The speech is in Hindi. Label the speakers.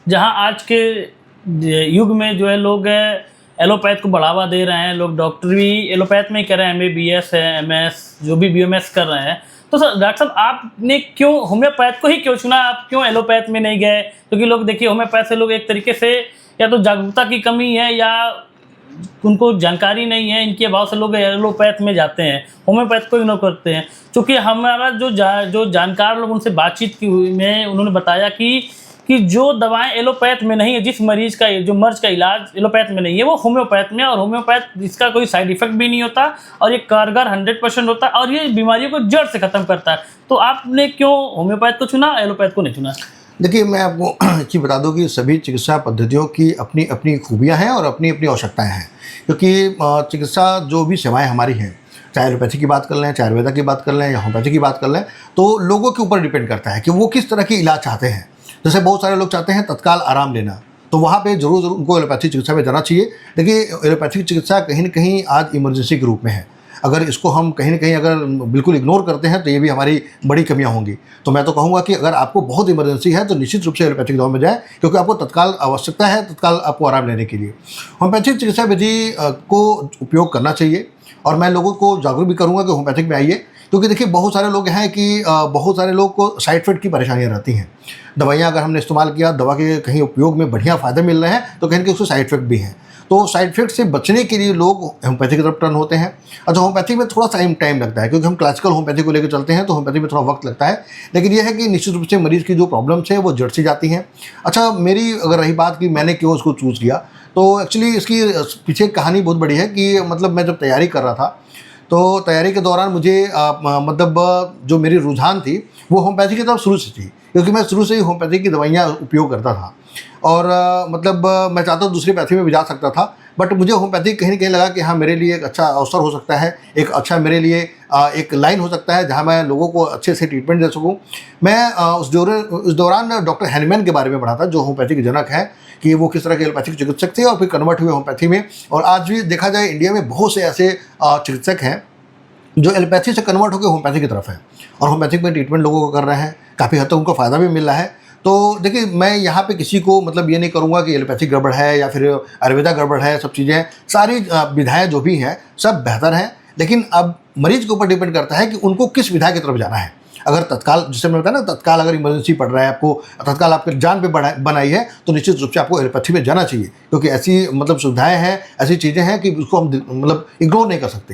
Speaker 1: जहां आज के युग में जो है लोग एलोपैथ को बढ़ावा दे रहे हैं, लोग डॉक्टर भी एलोपैथ में ही कर रहे हैं, एमबीबीएस है, एमएस, जो भी बीएमएस कर रहे हैं। तो सर डॉक्टर साहब आपने क्यों होम्योपैथ को ही क्यों चुना, आप क्यों एलोपैथ में नहीं गए? क्योंकि लोग देखिए होम्योपैथ से लोग एक तरीके से या तो जागरूकता की कमी है या उनको जानकारी नहीं है, इनके अभाव से लोग एलोपैथ में जाते हैं, होम्योपैथ को इग्नोर करते हैं। क्योंकि हमारा जो जानकार लोग उनसे बातचीत की हुई में उन्होंने बताया कि जो दवाएं एलोपैथ में नहीं है, जिस मरीज का जो मर्ज का इलाज एलोपैथ में नहीं है वो होम्योपैथ में, और होम्योपैथ इसका कोई साइड इफेक्ट भी नहीं होता और ये कारगर 100% होता है और ये बीमारियों को जड़ से खत्म करता है। तो आपने क्यों होम्योपैथ को चुना, एलोपैथ को नहीं चुना?
Speaker 2: देखिए, मैं आपको एक चीज़ बता दूं कि सभी चिकित्सा पद्धतियों की अपनी अपनी खूबियाँ हैं और अपनी अपनी आवश्यकताएँ हैं। क्योंकि चिकित्सा जो भी सेवाएं हमारी हैं, चाहे एलोपैथी की बात कर लें, चाहे आयुर्वेदा की बात कर लें या होम्योपैथी की बात कर लें, तो लोगों के ऊपर डिपेंड करता है कि वो किस तरह की इलाज चाहते हैं। जैसे बहुत सारे लोग चाहते हैं तत्काल आराम लेना, तो वहाँ पे ज़रूर उनको एलोपैथी चिकित्सा में जाना चाहिए। देखिए, एलोपैथी चिकित्सा कहीं न कहीं आज इमरजेंसी के रूप में है। अगर इसको हम कहीं न कहीं अगर बिल्कुल इग्नोर करते हैं तो ये भी हमारी बड़ी कमियाँ होंगी। तो मैं तो कहूँगा कि अगर आपको बहुत इमरजेंसी है तो निश्चित रूप से एलोपैथिक दवा में जाएँ, क्योंकि आपको तत्काल आवश्यकता है तत्काल आपको आराम लेने के लिए। होम्योपैथिक चिकित्सा विधि को उपयोग करना चाहिए और मैं लोगों को जागरूक भी करूँगा कि होम्योपैथिक में आइए। क्योंकि देखिए, बहुत सारे लोग हैं कि बहुत सारे लोग को साइड इफ़ेक्ट की परेशानियाँ रहती हैं। दवाइयाँ अगर हमने इस्तेमाल किया, दवा के कहीं उपयोग में बढ़िया फ़ायदे मिल रहे हैं तो कहीं न कहीं उसके साइड इफ़ेक्ट भी हैं। तो साइड इफ़ेक्ट से बचने के लिए लोग होम्योपैथी की तरफ टर्न होते हैं। अच्छा, होम्योपैथी में थोड़ा टाइम लगता है, क्योंकि हम क्लासिकल होम्योपैथी को लेकर चलते हैं तो होम्योपैथी में थोड़ा वक्त लगता है। लेकिन यह है कि निश्चित रूप से मरीज़ की जो प्रॉब्लम्स है वो जड़ से जाती हैं। अच्छा, मेरी अगर रही बात कि मैंने क्यों उसको चूज़ किया, तो एक्चुअली इसकी पीछे कहानी बहुत बड़ी है कि मतलब मैं जब तैयारी कर रहा था तो तैयारी के दौरान मुझे मतलब जो मेरी रुझान थी वो होम्योपैथी की तरफ शुरू से थी, क्योंकि मैं शुरू से ही होम्योपैथी की दवाइयाँ उपयोग करता था और मतलब मैं चाहता दूसरी पैथी में भी जा सकता था, बट मुझे होम्योपैथी कहीं न कहीं लगा कि हाँ, मेरे लिए एक अच्छा अवसर हो सकता है, एक अच्छा मेरे लिए एक लाइन हो सकता है जहाँ मैं लोगों को अच्छे से ट्रीटमेंट दे सकूँ। मैं उस दौरान डॉक्टर हैनीमैन के बारे में पढ़ा था, जो होम्योपैथी के जनक हैं, कि वो किस तरह के एलोपैथिक चिकित्सक थे और फिर कन्वर्ट हुए होम्योपैथी में। और आज भी देखा जाए इंडिया में बहुत से ऐसे चिकित्सक हैं जो एलोपैथी से कन्वर्ट होकर होम्योपैथी की तरफ है और होम्योपैथिक में ट्रीटमेंट लोगों को कर रहे हैं, काफ़ी हद तक उनको फ़ायदा भी मिल रहा है। तो देखिए, मैं यहाँ पे किसी को मतलब ये नहीं करूँगा कि एलोपैथी गड़बड़ है या फिर आयुर्वेदा गड़बड़ है। सब चीज़ें, सारी विधाएँ जो भी हैं सब बेहतर हैं, लेकिन अब मरीज़ के ऊपर डिपेंड करता है कि उनको किस विधा की तरफ जाना है। अगर तत्काल, जिससे मैंने बताया ना, तत्काल अगर इमरजेंसी पड़ रहा है, आपको तत्काल आपके जान पे बनाई है, तो निश्चित रूप से आपको एलोपैथी में जाना चाहिए, क्योंकि ऐसी मतलब सुविधाएँ हैं, ऐसी चीज़ें हैं कि उसको हम मतलब इग्नोर नहीं कर सकते।